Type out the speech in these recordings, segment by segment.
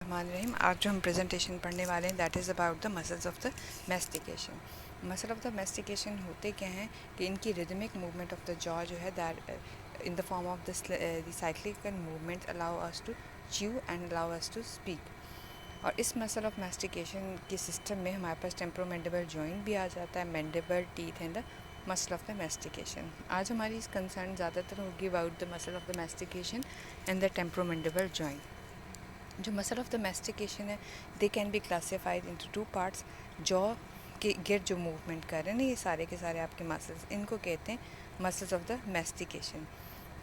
रहीम। आज जो हम प्रेजेंटेशन पढ़ने वाले हैं that is about the muscles of the mastication. Muscle of the mastication होते क्या हैं कि इनकी rhythmic movement of the jaw जो है that in the form of the cyclical movement allow us to chew and allow us to speak. और इस muscle of mastication के सिस्टम में हमारे पास टेम्प्रोमैंडिबल जॉइंट भी आ जाता है, mandible, teeth and the muscle of the mastication. आज हमारी इस कंसर्न ज़्यादातर होगी about the muscle of the mastication and the temporomandibular joint. जो मसल ऑफ द मैस्टिकेशन है they can be classified into two parts. Jaw के गिर जो मूवमेंट कर रहे हैं ना, ये सारे के सारे आपके मसल्स, इनको कहते हैं मसल्स ऑफ द मैस्टिकेशन।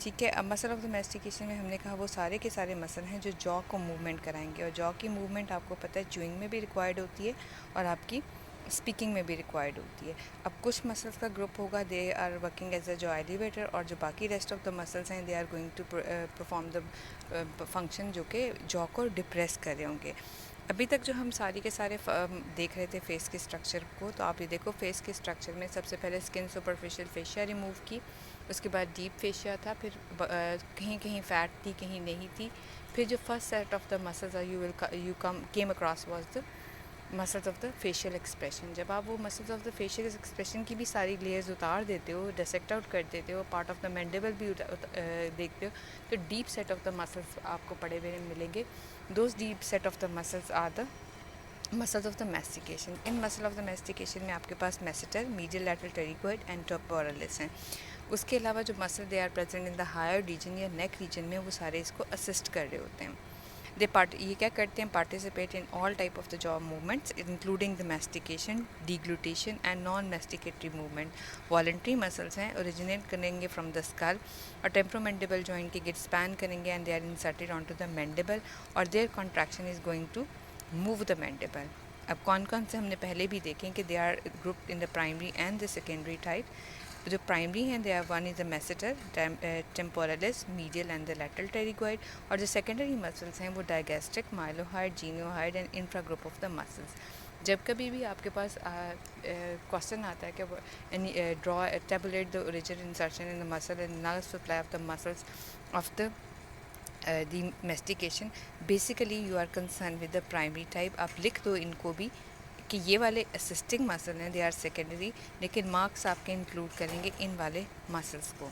ठीक है, अब मसल ऑफ द मैस्टिकेशन में हमने कहा वो सारे के सारे मसल हैं जो जॉ को मूवमेंट कराएंगे, और जॉ की मूवमेंट आपको पता है च्यूइंग में भी रिक्वायर्ड होती है और आपकी स्पीकिंग में भी रिक्वायर्ड होती है। अब कुछ मसल्स का ग्रुप होगा they are working as a jaw elevator, और जो बाकी रेस्ट ऑफ द मसल्स हैं they are going to perform the function जो कि जॉ को डिप्रेस कर रहे होंगे। अभी तक जो हम सारी के सारे देख रहे थे फेस के स्ट्रक्चर को, तो आप ये देखो फेस के स्ट्रक्चर में सबसे पहले स्किन सुपरफिशियल फेशिया रिमूव की, उसके बाद डीप फेशिया था, फिर कहीं कहीं फैट थी कहीं नहीं थी, फिर जो first set of the muscles you come came across was the muscles of the facial expression. जब आप वो muscles of the facial expression की भी सारी लेयर्स उतार देते हो, डिसेक्ट आउट कर देते हो, पार्ट ऑफ द मैंडिबल भी देखते हो, तो deep set of the muscles आपको पड़े हुए मिलेंगे। Those deep set of the muscles are the muscles of the mastication. इन मसल ऑफ द मैस्टिकेशन में आपके पास masseter, medial lateral pterygoid and temporalis हैं। उसके अलावा जो muscle they are present in the higher region या नेक रीजन में, वो सारे इसको असिस्ट कर रहे होते हैं। ये क्या करते हैं, participate in all type of the jaw movements including the mastication, deglutition and non masticatory movement. Voluntary muscles हैं, ओरिजिनेट करेंगे फ्रॉम द स्कल, और टेम्प्रोमैंडिबल जॉइंट के गिट स्पैन करेंगे and they are inserted on to the mandible, और their contraction is going to move the mandible. अब कौन कौन से हमने पहले भी देखें कि they are grouped in the primary and the secondary type. जो प्राइमरी हैं they are one is the masseter, temporalis, medial and the lateral pterygoid, और जो सेकेंडरी मसल्स हैं वो digastric, mylohyoid, geniohyoid and infra group of the muscles. जब कभी भी आपके पास क्वेश्चन आता है कि draw tabulate the origin insertion in the muscle and nerve supply of the muscles of the the mastication, basically you are concern with the primary type. आप लिख दो इनको भी कि ये वाले असिस्टिंग मसल हैं, दे आर सेकेंडरी, लेकिन मार्क्स आपके इंक्लूड करेंगे इन वाले मसल्स को।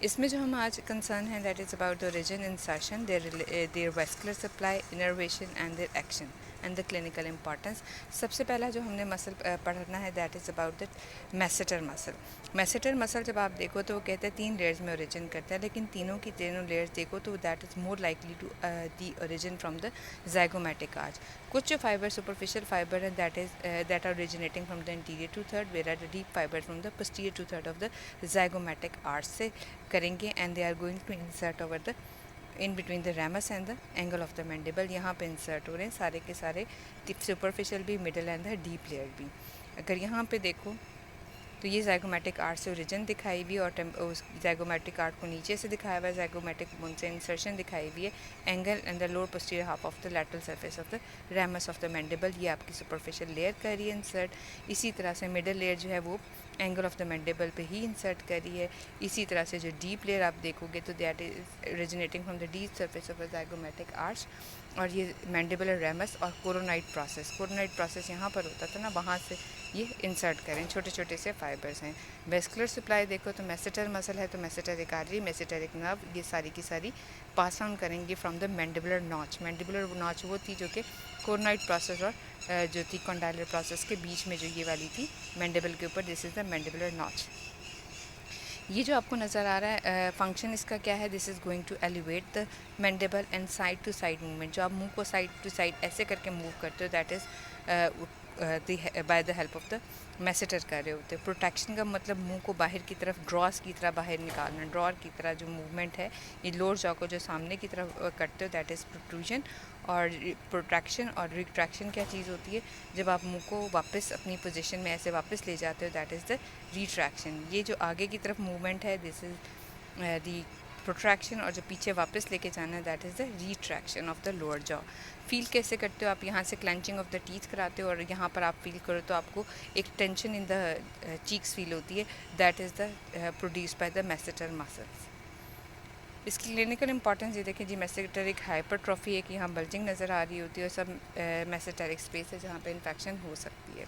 इसमें जो हम आज कंसर्न है that is about the origin insertion, their vascular supply, innervation and their action and the clinical importance. सबसे पहला जो हमने मसल पढ़ना है that is about the masseter muscle. Masseter muscle जब आप देखो तो वो कहते हैं 3 लेयर्स में ओरिजिन करता है, लेकिन तीनों की तीनों लेयर्स देखो तो that is more likely to the origin from the zygomatic arch. कुछ जो फाइबर सुपरफिशियल फाइबर है that are originating from the anterior two third, where are the deep fibre from the posterior two third of the zygomatic arch से करेंगे, and they are going to insert over the in between the ramus and the angle of the mandible. यहाँ पे insert हो रहे हैं सारे के सारे, सुपरफिशियल भी, middle and the deep layer भी। अगर यहाँ पे देखो तो ये ज़ाइगोमैटिक आर्ट से ओरिजिन दिखाई हुई है, और उस ज़ाइगोमैटिक आर्ट को नीचे से दिखाया हुआ है, ज़ाइगोमैटिक बोन से इंसर्शन दिखाई हुई है, angle and the lower posterior half of the lateral surface of the ramus of the mandible, ये आपकी सुपरफिशियल लेयर कर रही है इंसर्ट। इसी तरह से मिडल लेयर जो है वो एंगल ऑफ द मैंडिबल पे ही इंसर्ट करी है। इसी तरह से जो डीप लेयर आप देखोगे तो that is originating from the deep surface of the zygomatic arch, और ये मैंडिबुलर रैमस और कोरोनाइड प्रोसेस यहाँ पर होता था ना, वहाँ से ये इंसर्ट करें, छोटे छोटे से फाइबर्स हैं। वेस्कुलर सप्लाई देखो तो मैसेटर मसल है, तो मैसेटर एक आर्टरी, मैसेटर एक नर्व, ये सारी की सारी पास ऑन करेंगे from the mandibular notch. Mandibular notch वो थी जो कि कोरोनाइड प्रोसेस और जो थी कॉन्डाइलर प्रोसेस के बीच में जो ये वाली थी मैंडिबल के ऊपर, this is the mandibular notch. ये जो आपको नज़र आ रहा है फंक्शन इसका क्या है, this is going to elevate the mandible and side to side movement. जो आप मुंह को साइड टू साइड ऐसे करके मूव करते हो that is by the help of the masseter कर रहे होते हैं। प्रोटेक्शन का मतलब मुंह को बाहर की तरफ ड्रॉस की तरह बाहर निकालना, ड्रॉर की तरह जो मूवमेंट है, ये लोअर जॉ को जो सामने की तरफ करते हो दैट इज़ प्रोट्रूजन। और प्रोट्रैक्शन और रिट्रैक्शन क्या चीज़ होती है, जब आप मुंह को वापस अपनी पोजीशन में ऐसे वापस ले जाते हो दैट इज़ द रिट्रैक्शन। ये जो आगे की तरफ मूवमेंट है दिस इज़ दी प्रोट्रैक्शन, और जो पीछे वापस लेके जाना है that is the retraction of the lower jaw. Feel कैसे करते हो आप, यहाँ से क्लेंचिंग ऑफ द टीथ कराते हो, और यहाँ पर आप फील करो तो आपको एक tension in the cheeks feel होती है, that is the produced by the masseter muscles. इसकी क्लिनिकल इंपॉर्टेंस ये देखें जी, मेसेंटेरिक हाइपरट्रॉफी है कि यहाँ बल्जिंग नज़र आ रही होती है, और सब मेसेंटेरिक स्पेस है जहाँ पे इन्फेक्शन हो सकती है।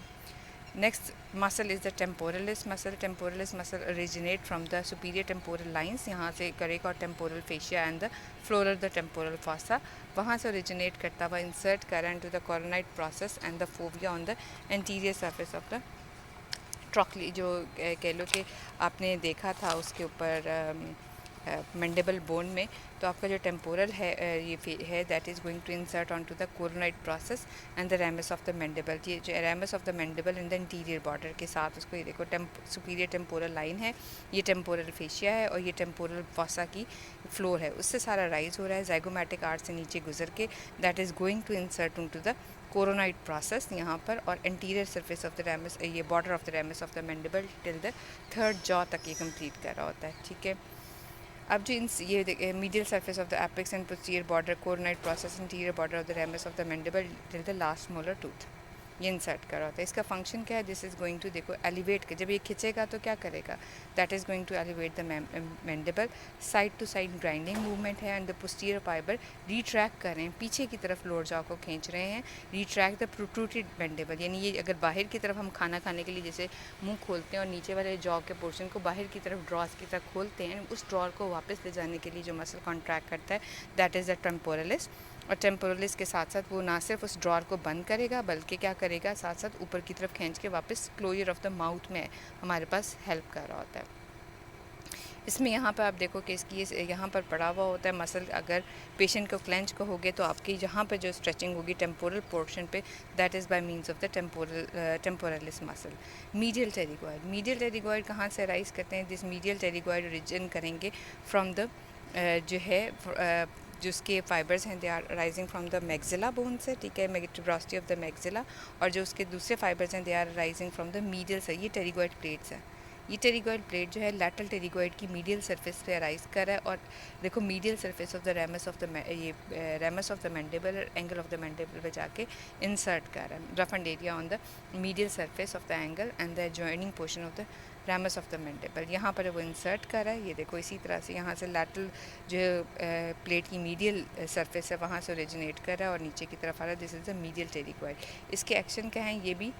Next muscle is the temporalis muscle. Temporalis muscle originate from the superior temporal lines. यहाँ से करेगा, और temporal fascia and the floor of the temporal fossa वहाँ से originate करता हुआ insert करा into the coronoid process and the fovea on the anterior surface of the ट्रॉकली, जो कह लो कि आपने देखा था उसके ऊपर मैंडिबल बोन में, तो आपका जो टेम्पोरल है ये है that is going to insert on to the coronoid process and the ramus of the mandible. ये जो ramus of the mandible in the anterior border के साथ उसको ये देखो सुपीरियर टेम्पोरल लाइन है, ये टेम्पोरल फेशिया है, और ये टेम्पोरल फॉसा की फ्लोर है, उससे सारा राइज हो रहा है ज़ाइगोमैटिक आर्ट से नीचे गुजर के, that is going to insert into the coronoid process यहाँ पर, और anterior surface of the ramus, ये border of the ramus of the mandible till the third jaw तक ये कंप्लीट कर रहा होता है। ठीक है, अब जो ये medial surface of the apex and posterior border coronoid process interior border of the ramus of the mandible till the last molar tooth, ये इंसर्ट कर रहा होता है। इसका फंक्शन क्या है, दिस इज़ गोइंग टू देखो एलिवेट के, जब ये खिंचेगा तो क्या करेगा, that is going to elevate the mandible, side to side grinding movement है, and the posterior fiber retract कर रहे हैं, पीछे की तरफ लोअर जॉ को खींच रहे हैं, रिट्रैक्ट द प्रोट्रूटेड मैंडिबल, यानी ये अगर बाहर की तरफ हम खाना खाने के लिए जैसे मुंह खोलते हैं और नीचे वाले जॉ के पोर्शन को बाहर की तरफ ड्रॉज की तरफ खोलते हैं, उस ड्रॉर को वापस ले जाने के लिए जो मसल कॉन्ट्रैक्ट करता है दैट इज़ द टेम्पोरलिस। और टेम्पोरलिस के साथ साथ वो ना सिर्फ उस ड्रॉर को बंद करेगा, बल्कि क्या करेगा, साथ साथ ऊपर की तरफ खींच के वापस क्लोजर ऑफ द माउथ में हमारे पास हेल्प कर रहा होता है। इसमें यहाँ पर आप देखो कि इसकी यहाँ पर पड़ा हुआ होता है मसल, अगर पेशेंट को क्लेंच कहोगे तो आपकी यहाँ पर जो स्ट्रेचिंग होगी टेम्पोरल पोर्शन पे, that is by means of the temporalis muscle. Medial pterygoid, medial pterygoid कहाँ से राइज करते हैं, दिस मीडियल टेरिगॉइड ओरिजिन करेंगे फ्रॉम द जो है जो उसके फाइबर्स हैं they are rising from the maxilla bone से, ठीक है, ट्यूबरोसिटी ऑफ द मैक्सिला, और जो उसके दूसरे फाइबर्स हैं they are rising from the medial से, ये टेरिगॉइड प्लेट्स हैं। ये टेरिगॉइड प्लेट जो है लैटरल टेरिगॉइड की मीडियल सरफेस पे अराइज कर रहा है, और देखो medial surface of the ramus of the ये ramus of the mandible angle of the mandible पे जाके इंसर्ट कर रहा है, rough and area on the medial surface of the angle and the joining portion of the ramus of the mandible, यहाँ पर वो insert कर रहा है। ये देखो इसी तरह से यहाँ से लैटरल जो प्लेट की मीडियल सरफेस है वहाँ से ओरिजिनेट कर रहा है और नीचे की तरफ आ रहा है, this is the medial pterygoid. इसके एक्शन क्या हैं, ये भी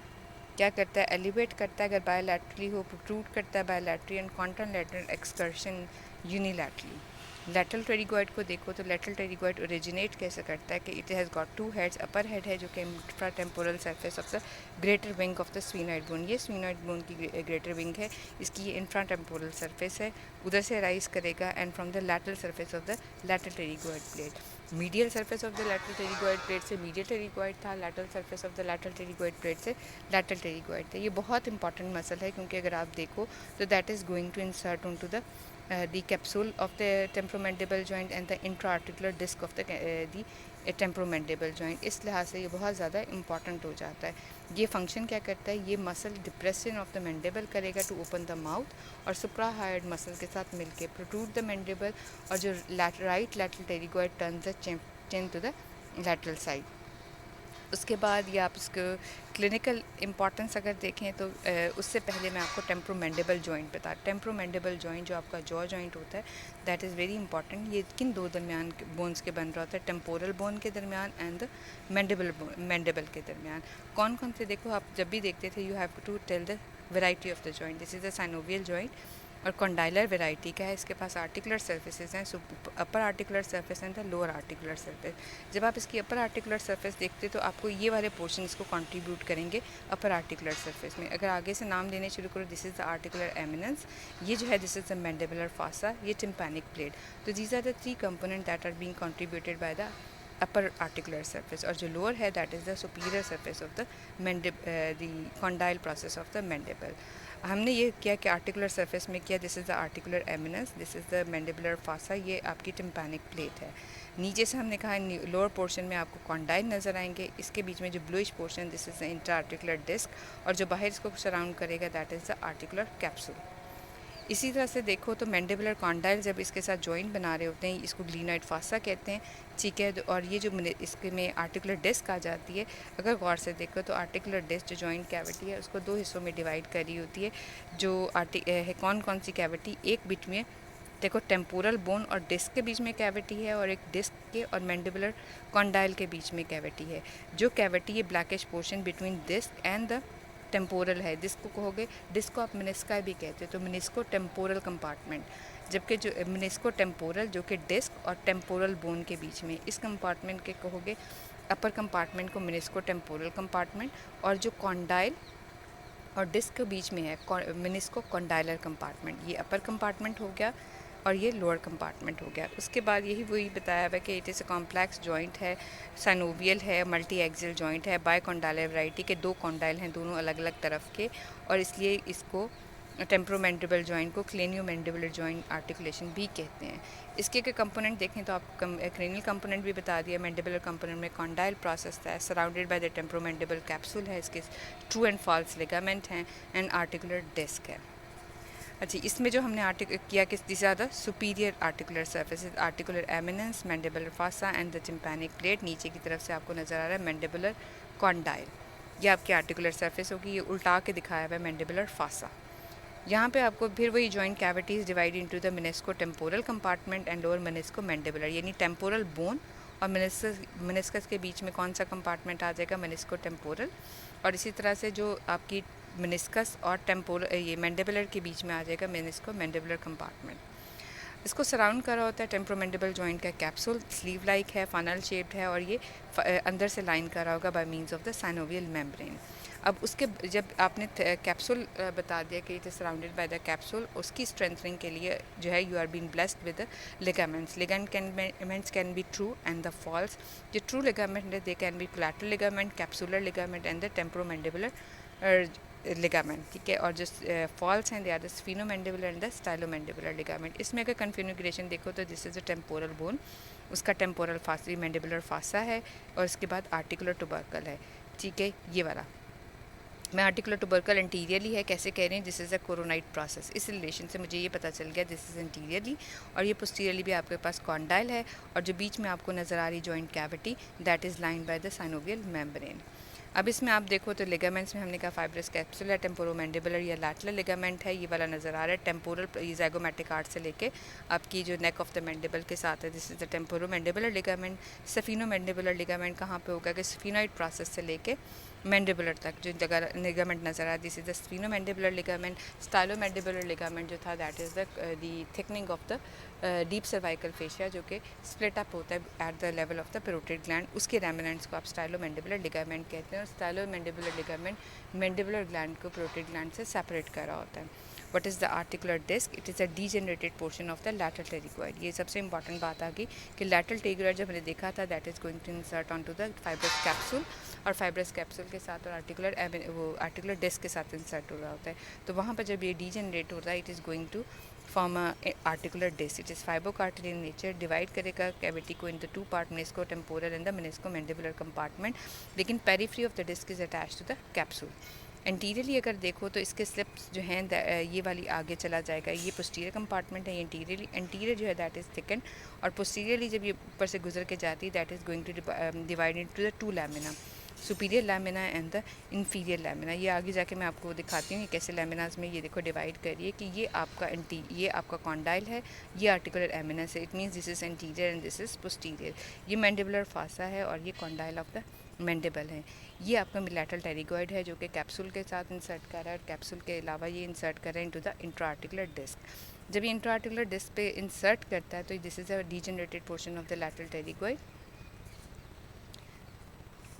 क्या करता है, एलिवेट करता है अगर बायोलैटरली हो, प्रोट्रूड करता है bilaterally, and contralateral excursion unilaterally. Lateral pterygoid को देखो तो लेटरल टेरिगॉइड ओरिजिनेट कैसे करता है कि it has got two heads, upper head है जो कि infratemporal surface of the greater wing of the sphenoid bone, ये स्फीनॉइड बोन की ग्रेटर विंग है, इसकी ये इंफ्राटेम्पोरल सरफेस है, उधर से राइज करेगा, and from the lateral surface of the lateral pterygoid plate. Medial surface of the lateral pterygoid plate से मीडियल टेरिगॉइड था, lateral surface of the lateral pterygoid plate से लैटरल टेरिगॉइड था। ये बहुत इंपॉर्टेंट मसल है क्योंकि अगर आप देखो तो that is going to insert on to the capsule of the temporomandible joint and the intra-articular disc of the temporomandible joint, इस लिहाज से ये बहुत ज़्यादा इंपॉर्टेंट हो जाता है। ये फंक्शन क्या करता है, ये muscle depression of the mandible करेगा टू ओपन द माउथ, और सुप्राहायड मसल के साथ मिलके प्रोट्रूड द मैंडिबल, और जो right lateral pterygoid turn the chin to the lateral side. उसके बाद ये आप इसको क्लिनिकल इम्पॉर्टेंस अगर देखें तो उससे पहले मैं आपको टेम्पोरोमैंडिबल जॉइंट बता, टेम्पोरोमैंडिबल जॉइंट जो आपका जॉ जॉइंट होता है दैट इज़ वेरी इंपॉर्टेंट। ये किन दो दरमियान बोन्स के बन रहा होता है, टेम्पोरल बोन के दरमियान एंड द मैंडिबल के दरमियान। कौन कौन से देखो आप जब भी देखते थे, you have to tell the variety of the joint. This is the synovial joint, और कॉन्डाइलर वेराइटी का है, इसके पास आर्टिकुलर सर्फेसेस हैं, upper articular surface and the lower articular surface. जब आप इसकी अपर आर्टिकुलर सर्फेस देखते तो आपको ये वाले पोर्शन इसको कंट्रीब्यूट करेंगे अपर आर्टिकुलर सर्फेस में। अगर आगे से नाम लेने शुरू करो, this is the articular eminence, ये जो है this is the mandibular fossa, ये टिम्पैनिक प्लेट। तो these are the three component that are being contributed by the upper articular surface, और जो लोअर है that is the superior surface of the condyle process of the mandible. हमने ये किया कि articular surface में किया, this is the articular eminence, this is the mandibular fossa, ये आपकी टिम्पैनिक प्लेट है। नीचे से हमने कहा लोअर पोर्शन में आपको कॉन्डाइल नज़र आएंगे, इसके बीच में जो bluish portion this is the inter articular disc, और जो बाहर इसको सराउंड करेगा that is the articular capsule. इसी तरह से देखो तो मैंडिबुलर कॉन्डाइल जब इसके साथ जॉइंट बना रहे होते हैं, इसको ग्लीनॉइड फासा कहते हैं, ठीक है। और ये जो इसके में आर्टिकुलर डिस्क आ जाती है, अगर गौर से देखो तो आर्टिकुलर डिस्क जो जॉइंट कैविटी है उसको दो हिस्सों में डिवाइड करी होती है। जो कौन कौन सी कैविटी, एक बीच में देखो टेम्पोरल बोन और डिस्क के बीच में कैविटी है और एक डिस्क के और मैंडिबुलर कॉन्डाइल के बीच में कैविटी है। जो कैविटी ये blackish portion between disc and the temporal है, डिस्क को कहोगे, डिस्क को आप मिनिस्का भी कहते हो, तो मिनिस्को टेम्पोरल कंपार्टमेंट, जबकि जो मिनिस्को टेम्पोरल जो कि डिस्क और टेम्पोरल बोन के बीच में, इस कंपार्टमेंट के कहोगे अपर कंपार्टमेंट को मिनिस्को टेम्पोरल कंपार्टमेंट, और जो कॉन्डाइल और डिस्क के बीच में है मिनिस्को कॉन्डाइलर कंपार्टमेंट, ये अपर कंपार्टमेंट हो गया और ये लोअर कंपार्टमेंट हो गया। उसके बाद यही वही बताया हुआ कि it is a complex joint है, साइनोवियल है, मल्टी एक्सियल जॉइंट है, बाय कॉन्डाइलर वैरायटी के 2 कॉन्डाइल हैं दोनों अलग अलग तरफ के, और इसलिए इसको टेम्प्रोमैंडिबल जॉइंट को क्रेनियोमैंडिबुलर जॉइंट आर्टिकुलेशन भी कहते हैं। इसके के कंपोनेंट देखें तो आप क्रेनियल कंपोनेंट भी बता दिया। मैंडिबुलर कंपोनेंट में कॉन्डाइल प्रोसेस है, surrounded by the temporomandibular capsule है, इसके ट्रू एंड फॉल्स लिगामेंट हैं एंड आर्टिकुलर डिस्क है। अच्छा, इसमें जो हमने किया कि this are the superior articular surfaces, articular eminence, mandibular fossa and the tympanic plate. नीचे की तरफ से आपको नज़र आ रहा है मैंडिबुलर कॉन्डाइल, ये आपकी आर्टिकुलर सर्फेस होगी। ये उल्टा के दिखाया हुआ है मैंडिबुलर फासा। यहाँ पे आपको फिर वही joint cavities divide into the menisco temporal compartment and lower menisco mandibular, यानी टेम्पोरल बोन और मिनिस्कस के बीच में कौन सा कंपार्टमेंट आ जाएगा, मिनिस्को टेम्पोरल। और इसी तरह से जो आपकी मिनिस्कस और ये मैंडिबुलर के बीच में आ जाएगा मिनिस्को मैंडिबुलर कंपार्टमेंट। इसको सराउंड करा होता है टेम्प्रोमैंडिबल जॉइंट का कैप्सूल, स्लीव लाइक है, फनल शेप्ड है, और ये अंदर से लाइन करा होगा by means of the synovial membrane. अब उसके जब आपने कैप्सूल बता दिया कि it is surrounded by the capsule, उसकी स्ट्रेंथनिंग के लिए जो है you are been blessed with ligaments. Ligaments can be true and the false. जो ट्रू लिगामेंट है they can be collateral ligament, capsular ligament and the temporomandibular ligament, ठीक है। और जो फॉल्स हैं they are the sphenomandibular and the stylomandibular ligament. इसमें अगर configuration देखो तो this is a temporal bone, उसका टेम्पोरल फासा मैंडिबुलर फासा है, और इसके बाद आर्टिकुलर टुबर्कल है, ठीक है। ये वाला मैं आर्टिकुलर टुबर्कल इंटीरियरली है, कैसे कह रहे हैं, दिस इज़ अ कोरोनाइट प्रोसेस। इस रिलेशन से मुझे ये पता चल गया दिस इज़ इंटीरियरली, और ये पोस्टीरियरली भी आपके पास कॉन्डाइल है, और जो बीच में आपको नज़र आ रही joint cavity that is lined by the synovial membrane. अब इसमें आप देखो तो लिगामेंट्स में हमने कहा फाइब्रस कैप्सुल है, टेम्पोरोमैंडिबुलर या लैटरल लिगामेंट है, ये वाला नज़र आ रहा है। टेम्पोरल ज़ाइगोमैटिक आर्ट से लेके आपकी जो नेक ऑफ द मैंडिबल के साथ है, this is the temporomandibular ligament. Sphenomandibular ligament कहाँ पे होगा कि स्फिनोइड प्रोसेस से लेके मैंडिबुलर तक जो जगह लिगामेंट नज़र आ रहा है, this is the sphenomandibular ligament. Stylomandibular ligament जो था that is the thickening of the deep cervical fascia, जो कि स्प्लिट अप होता है at the level of the parotid gland, उसके रेमिनेंट्स को आप स्टाइलोमैंडिबुलर लिगामेंट कहते हैं। और स्टाइलोमैंडिबुलर लिगामेंट मैंडिबुलर ग्लैंड को पैरोटिड ग्लैंड से सेपरेट कर रहा होता है। What is the articular disc? It is a degenerated portion of the lateral pterygoid. ये सबसे इंपॉर्टेंट बात आ गई कि lateral pterygoid जब मैंने देखा था that is going to insert onto the fibrous capsule, और fibrous capsule के साथ और articular disc के साथ insert हो रहा होता है। तो वहाँ पर जब ये degenerate होता है, it is going to form a articular disc. It is fibrocartilage in nature. Divide करेगा cavity को into two part, menisco temporal and the menisco mandibular compartment. लेकिन periphery of the disc is attached to the capsule. Interiorly अगर देखो तो इसके slips जो हैं ये वाली आगे चला जाएगा, ये पोस्टीरियर कंपार्टमेंट है, ये इंटीरियर जो है दैट इज़ थिकन, और पोस्टीरियरली जब ये ऊपर से गुजर के जाती है that is going to divide into the two lamina, superior lamina and the inferior lamina. ये आगे जाके मैं आपको दिखाती हूँ कैसे लैमिनाज में ये देखो डिवाइड करिए कि ये आपका कॉन्डाइल है, ये आर्टिकुलर एमिनस है, it means this is interior and this is posterior. ये मैंडिबुलर फासा है और ये कॉन्डाइल ऑफ द मैंडिबल है। ये आपका लैटरल टेरिगॉइड है जो कि कैप्सूल के साथ इंसर्ट कर रहा है, और कैप्सूल के अलावा ये इंसर्ट कर रहा है इनटू द इंट्राआर्टिकुलर डिस्क। जब ये इंट्राआर्टिकुलर डिस्क पे इंसर्ट करता है तो this is a degenerated portion of the lateral pterygoid.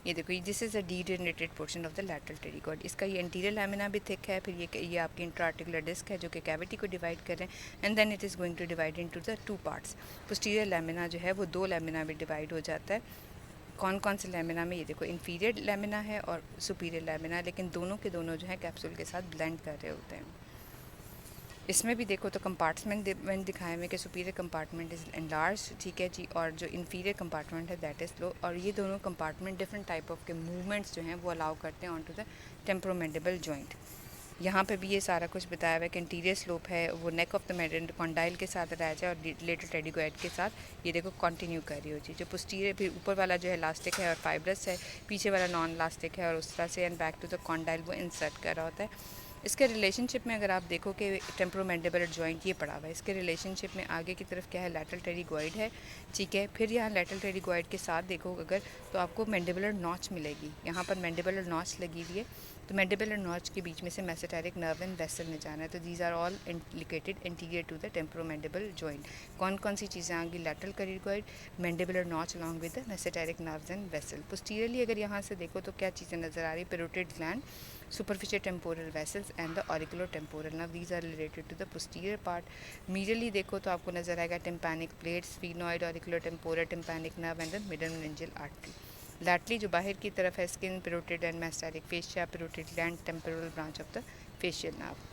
ये देखो this is a degenerated portion of the lateral pterygoid. इसका ये इंटीरियर लैमिना भी थिक है, फिर ये आपकी इंट्राआर्टिकुलर डिस्क है जो कि कैविटी को डिवाइड कर रहे हैं, and then it is going to divide into the two parts. Posterior lamina जो है वो दो लैमिना में डिवाइड हो जाता है। कौन कौन से लैमिना में, ये देखो इंफीरियर लैमिना है और सुपीरियर लैमिना, लेकिन दोनों के दोनों जो है कैप्सूल के साथ ब्लेंड कर रहे होते हैं। इसमें भी देखो तो कंपार्टमेंट दिखाए हुए कि सुपीरियर कंपार्टमेंट इज़ एनलार्ज, ठीक है जी, और जो इंफीरियर कंपार्टमेंट है दैट इज़ लो, और ये दोनों कंपार्टमेंट डिफरेंट टाइप ऑफ के मूवमेंट्स जो हैं वो अलाउ करते हैं on to the temporomandibular joint. यहाँ पे भी ये सारा कुछ बताया हुआ है कि इंटीरियर स्लोप है वो neck of the median condyle के साथ अटैच है और लेटर टेरिगोइड के साथ ये देखो कंटिन्यू कर रही होती है। जो पोस्टीरियर फिर ऊपर वाला जो है इलास्टिक है और फाइब्रस है, पीछे वाला नॉन इलास्टिक है, और उस तरह से and back to the condyle वो इंसर्ट कर रहा होता है। इसके रिलेशनशिप में अगर आप देखो कि टेम्पोरोमैंडिबुलर जॉइंट ये पड़ा हुआ है, इसके रिलेशनशिप में आगे की तरफ क्या है, लैटरल टेरिगोइड है, ठीक है। फिर यहाँ लैटरल टेरिगोइड के साथ देखो अगर, तो आपको मैंडिबुलर नॉच मिलेगी, यहाँ पर मैंडिबुलर नॉच लगी हुई है, तो मैंडिबुलर नॉच के बीच में से मेसेंटेरिक नर्व एंड वेसल में जाना है, तो these are all implicated interior to the temporomandibular joint. कौन कौन सी चीज़ें आएंगी, lateral pterygoid, mandibular notch along with the masseteric nerves and vessel. Posteriorly अगर यहाँ से देखो तो क्या चीज़ें नज़र आ रही, parotid gland, superficial temporal vessels and the auriculotemporal. Now these are related to the posterior part. Medially देखो तो आपको नजर आएगा tympanic plates, sphenoid, auriculotemporal, tympanic nerve and the middle laryngeal artery. Laterally जो बाहर की तरफ है, skin, parotid and mastocytic fascia, parotid gland, temporal branch of the facial nerve.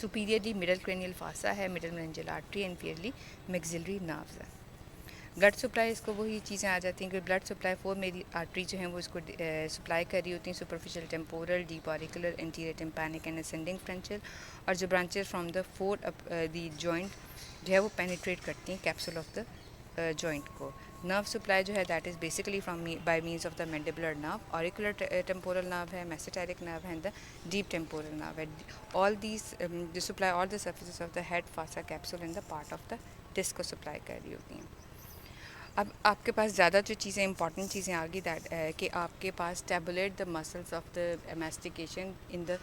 Superiorly middle cranial fossa है, middle laryngeal artery, inferiorly maxillary nerves है. Blood supply, इसको वही चीज़ें आ जाती हैं कि ब्लड सप्लाई 4 मेरी आर्टरी जो हैं वो इसको सप्लाई कर रही होती हैं, superficial temporal, deep auricular, anterior tympanic and ascending pharyngeal, और जो branches from the 4 the joint जो है वो पेनिट्रेट करती हैं कैप्सूल ऑफ द जॉइंट को. नर्व सप्लाई जो है that is basically from by means of the mandibular nerve, ऑरिकुलर टेम्पोरल नर्व है, मेसेंटेरिक नर्व है, द डीप टेम्पोरल नर्व है. ऑल दीज जो supply all the surfaces of the head, fossa, capsule and the part of the disc को supply कर रही होती हैं. अब आपके पास ज़्यादा जो चीज़ें इंपॉर्टेंट चीज़ें आ गई दैट कि आपके पास tabulate the muscles of the mastication in the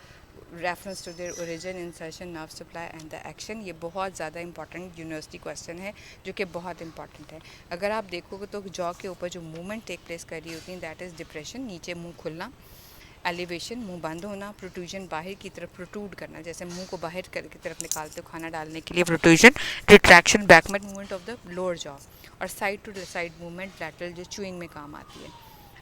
reference to their origin, insertion, nerve supply and the action. ये बहुत ज़्यादा इंपॉर्टेंट यूनिवर्सिटी क्वेश्चन है जो कि बहुत इंपॉर्टेंट है. अगर आप देखोगे तो जॉ के ऊपर जो मूवमेंट टेक प्लेस कर रही होती है दैट इज़ डिप्रेशन, नीचे मुंह खुलना, एलिवेशन मुंह बंद होना, प्रोट्रूजन बाहर की तरफ प्रोट्रूड करना, जैसे मुंह को बाहर की तरफ निकालते हो खाना डालने के लिए, protrusion, retraction, backward movement of the lower jaw, और side to side movement lateral जो चूइंग में काम आती है.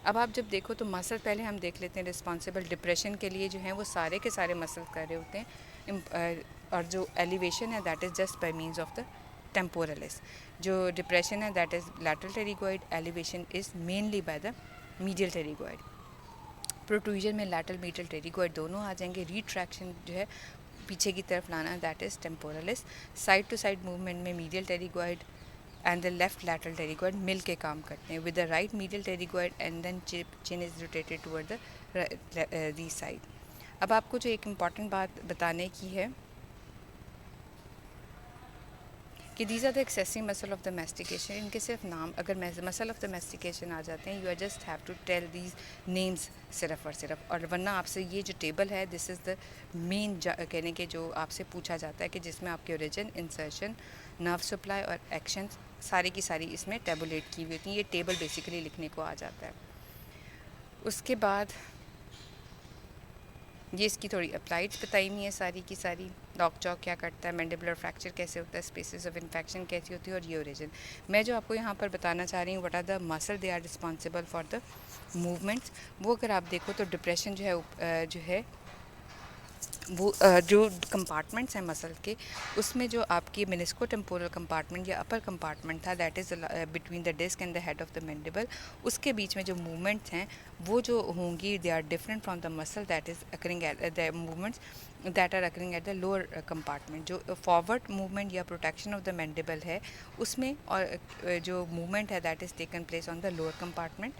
अब आप जब देखो तो मसल पहले हम देख लेते हैं रिस्पॉन्सिबल डिप्रेशन के लिए जो है वो सारे के सारे मसल कर रहे होते हैं, और जो एलिवेशन है that is just by means of the temporalis. जो डिप्रेशन है that is lateral pterygoid, elevation is mainly by the medial pterygoid. Protrusion में लैटरल मीडियल टेरिगोइड दोनों आ जाएंगे. रिट्रैक्शन जो है पीछे की तरफ लाना that is temporalis. Side to side movement में medial pterygoid and the left lateral pterygoid मिल के काम करते हैं, with the right medial pterygoid and then chin is rotated toward the the side. अब आपको जो एक इम्पॉर्टेंट बात बताने की है कि these are the excessive muscle of the mastication. इनके सिर्फ नाम अगर मसल ऑफ द मैस्टिकेशन आ जाते हैं, you are just have to tell these names सिर्फ और सिर्फ, और वरना आपसे ये जो टेबल है दिस इज़ द मेन कहने के जो आपसे पूछा जाता है कि जिसमें आपके ओरिजिन, इंसर्शन, नर्व सप्लाई और एक्शन सारी की सारी इसमें टेबुलेट की हुई होती हैं. ये टेबल बेसिकली लिखने को आ जाता है. उसके बाद ये इसकी थोड़ी अप्लाइड्स बताई हुई है सारी की सारी. लॉक जॉ क्या करता है, मैंडिबुलर फ्रैक्चर कैसे होता है, स्पेसेस ऑफ इन्फेक्शन कैसी होती है, और ये ओरिजिन. मैं जो आपको यहाँ पर बताना चाह रही हूँ what are the muscle they are responsible for the movements, वो अगर आप देखो तो डिप्रेशन जो है वो जो कंपार्टमेंट्स हैं मसल के, उसमें जो आपकी मेनिस्को टेम्पोरल कंपार्टमेंट या अपर कंपार्टमेंट था that is between the disc and the head of the mandible, उसके बीच में जो मूवमेंट्स हैं वो जो होंगी they are different from the muscle that is occurring at the movements that are occurring at the lower compartment. जो forward movement या प्रोटेक्शन ऑफ द मैंडिबल है उसमें, और जो मूवमेंट है that is taken place on the lower compartment,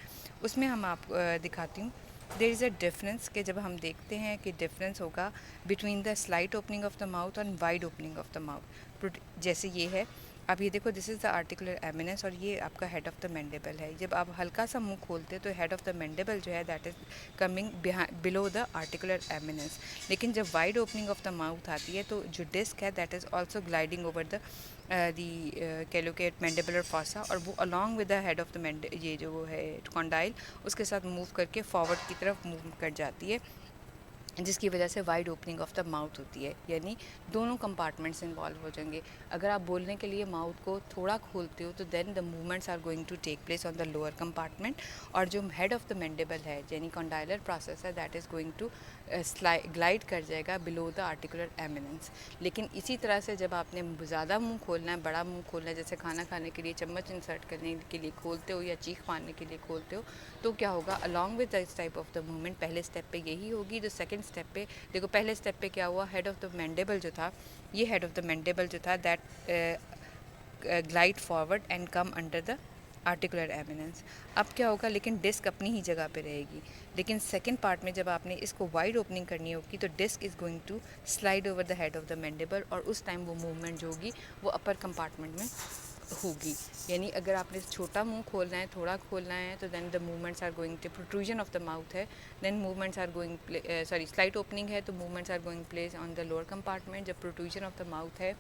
उसमें हम आप दिखाती हूँ. देयर इज़ अ डिफरेंस कि जब हम देखते हैं कि डिफरेंस होगा between the slight opening of the mouth और wide opening of the mouth. जैसे ये है, अब ये देखो this is the articular eminence और ये आपका हेड ऑफ द मैंडिबल है. जब आप हल्का सा मुंह खोलते हो तो हेड ऑफ द मैंडिबल जो है that is coming below the articular eminence. लेकिन जब wide opening of the mouth आती है तो जो डिस्क है that is also gliding over the the कैलोकेट मैंडिबुलर फॉसा, और वो along with the head of the ये जो है कॉन्डाइल उसके साथ मूव करके फॉरवर्ड की तरफ मूव कर जाती है, जिसकी वजह से wide opening of the mouth होती है. यानी दोनों कंपार्टमेंट्स इन्वॉल्व हो जाएंगे. अगर आप बोलने के लिए माउथ को थोड़ा खोलते हो तो then the movements are going to take place on the lower compartment, और जो हेड ऑफ द मैंडिबल है यानी कॉन्डाइलर प्रोसेस है that is going to glide कर जाएगा बिलो द आर्टिकुलर एमिनेंस. लेकिन इसी तरह से जब आपने ज़्यादा मुंह खोलना है, बड़ा मुंह खोलना है, जैसे खाना खाने के लिए चम्मच इंसर्ट करने के लिए खोलते हो या चीख मारने के लिए खोलते हो, तो क्या होगा along with this type of the movement पहले स्टेप पे यही होगी. जो सेकंड स्टेप पे देखो, पहले स्टेप पे क्या हुआ, हेड ऑफ द मैंडिबल जो था, ये हेड ऑफ द मैंडिबल जो था that glide forward and come under the articular eminence. अब क्या होगा, लेकिन डिस्क अपनी ही जगह पे रहेगी, लेकिन सेकंड पार्ट में जब आपने इसको वाइड ओपनिंग करनी होगी तो disc is going to slide over the head of the mandible, और उस टाइम वो मूवमेंट जो होगी वो अपर कंपार्टमेंट में होगी। यानी अगर आपने छोटा मुंह खोलना है, थोड़ा खोलना है, तो then the movements are going to, protrusion of the mouth है, then movements are going, sorry slight opening है तो movements are going place on the lower compartment. जब प्रोट्रूजन ऑफ द माउथ है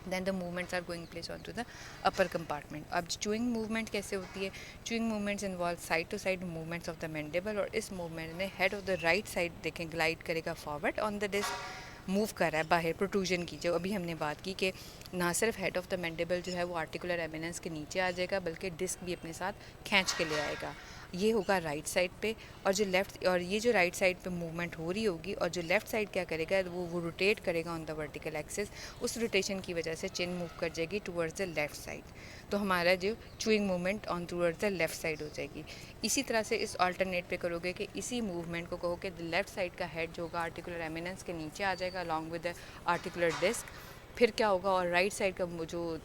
then the movements are going place onto the upper compartment. अब chewing movement कैसे होती है? Chewing movements involve side to side movements of the mandible, और इस movement में head of the right side देखें glide करेगा forward on the disc, move कर रहा है बाहर प्रोट्रूजन की। जो अभी हमने बात की कि ना सिर्फ हेड ऑफ द मैंडिबल जो है वो आर्टिकुलर एमिनेंस के नीचे आ जाएगा, बल्कि डिस्क भी अपने साथ खींच के ले आएगा। ये होगा राइट साइड पे, और जो लेफ़्ट, और ये जो राइट साइड पे मूवमेंट हो रही होगी, और जो लेफ़्ट साइड क्या करेगा, वो रोटेट करेगा ऑन द वर्टिकल एक्सिस। उस रोटेशन की वजह से चिन मूव कर जाएगी टूवर्ड्स द लेफ़्ट साइड, तो हमारा जो chewing movement on towards the left side हो जाएगी। इसी तरह से इस अल्टरनेट पे करोगे कि इसी मूवमेंट को कहो कि लेफ़्ट साइड का हेड जो होगा आर्टिकुलर एमिनेंस के नीचे आ जाएगा along with the articular disc. फिर क्या होगा, और राइट साइड का जो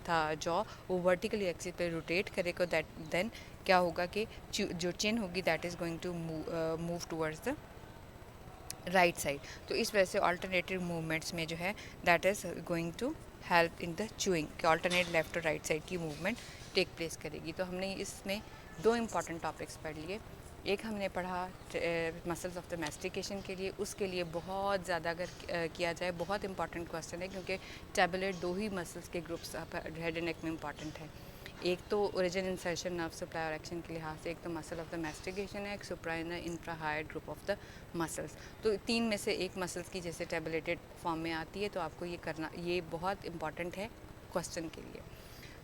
था जॉ वो वर्टिकली एक्सिस पे रोटेट करेगा, दैट देन क्या होगा कि जो चिन होगी that is going to move towards the right side. तो इस वजह से अल्टरनेटिव मूवमेंट्स में जो है that is going to help in the chewing, कि अल्टरनेट लेफ्ट और राइट साइड की मूवमेंट टेक प्लेस करेगी। तो हमने इसमें दो इंपॉर्टेंट टॉपिक्स पढ़ लिए। एक हमने पढ़ा मसल्स ऑफ द मैस्टिकेशन के लिए, उसके लिए बहुत ज़्यादा अगर किया जाए बहुत इंपॉर्टेंट क्वेश्चन है, क्योंकि टैबुलेट दो ही मसल्स के ग्रुप्स हेड एंड नेक में इंपॉर्टेंट है। एक तो ओरिजिन इंसर्शन नर्व सप्लाई और एक्शन के लिहाज से, एक तो मसल ऑफ द मैस्टिकेशन है, एक suprahyoid infrahyoid group of the muscles. तो तीन में से एक मसल्स की जैसे टैबुलेटेड फॉर्म में आती है, तो आपको ये करना, ये बहुत इंपॉर्टेंट है क्वेश्चन के लिए।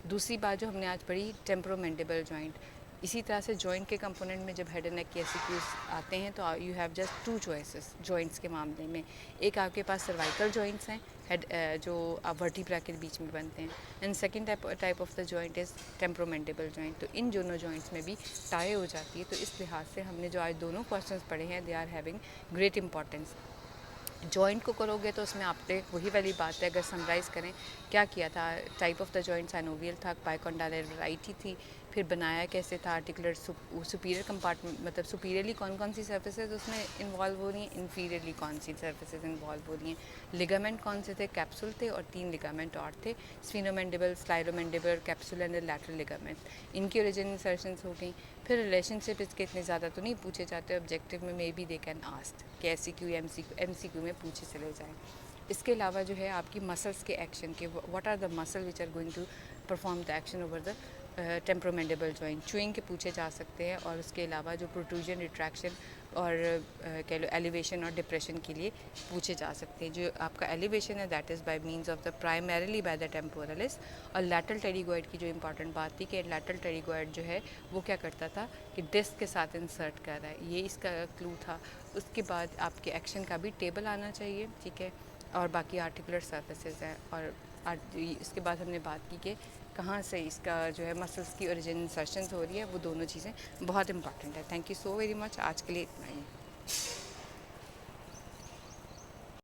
दूसरी बात जो हमने आज पढ़ी, टेम्पोरोमैंडिबल जॉइंट। इसी तरह से जॉइंट के कंपोनेंट में जब हेड एंड नेक के एमसीक्यूज आते हैं तो you have just two choices joints के मामले में। एक आपके पास सर्वाइकल जॉइंट्स हैं, हेड जो वर्टिब्रा के बीच में बनते हैं, and second type of the joint is temporomandibular joint. तो इन दोनों जॉइंट्स में भी टाई हो जाती है। तो इस लिहाज से हमने जो आज दोनों क्वेश्चंस पढ़े हैं they are having great importance. Joint को करोगे तो उसमें आपने वही वाली बात है, अगर समराइज़ करें क्या किया था, type of the joint synovial था, बाइकॉन्डाइलर वैरायटी थी, फिर बनाया कैसे था, आर्टिकुलर सुपीरियर कंपार्टमेंट, मतलब सुपीरियरली कौन कौन सी सर्फेसेज उसमें इन्वॉल्व हो रही हैं, इन्फीरियरली कौन सी सर्फेसेज इन्वॉल्व हो रही हैं, लिगामेंट कौन से थे, कैप्सूल थे, और 3 लिगामेंट और थे, स्फिनोमैंडिबल, स्लाइडोमैंडिबल, कैप्सूल एंड लैटरल लिगामेंट। इनकी ओरिजिन इंसर्शंस हो गई। फिर रिलेशनशिप इसके इतने ज़्यादा तो नहीं पूछे जाते, ऑब्जेक्टिव में may be they can asked कि एमसीक्यू या एमसीक्यू में पूछे चले जाएँ। इसके अलावा जो है आपकी मसल्स के एक्शन के, what are the muscle which are going to perform the action over the temporomandibular joint, chewing के पूछे जा सकते हैं। और उसके अलावा जो प्रोट्रूजन, रिट्रैक्शन और कह लो एलिवेशन और डिप्रेशन के लिए पूछे जा सकते हैं। जो आपका एलिवेशन है that is by means of the primarily by the temporalis. और लैटरल टेरिगोइड की जो इंपॉर्टेंट बात थी कि लैटरल टेरिगोइड जो है वो क्या करता था कि डिस्क के साथ इंसर्ट कर रहा है, ये इसका क्लू था। उसके बाद आपके एक्शन का भी टेबल आना चाहिए, ठीक है, और बाकी आर्टिकुलर सर्फेसेज हैं। और इसके बाद हमने बात की कि कहाँ से इसका जो है मसल्स की ओरिजिन इंसर्शंस हो रही है, वो दोनों चीज़ें बहुत इंपॉर्टेंट है। Thank you so very much, आज के लिए इतना ही।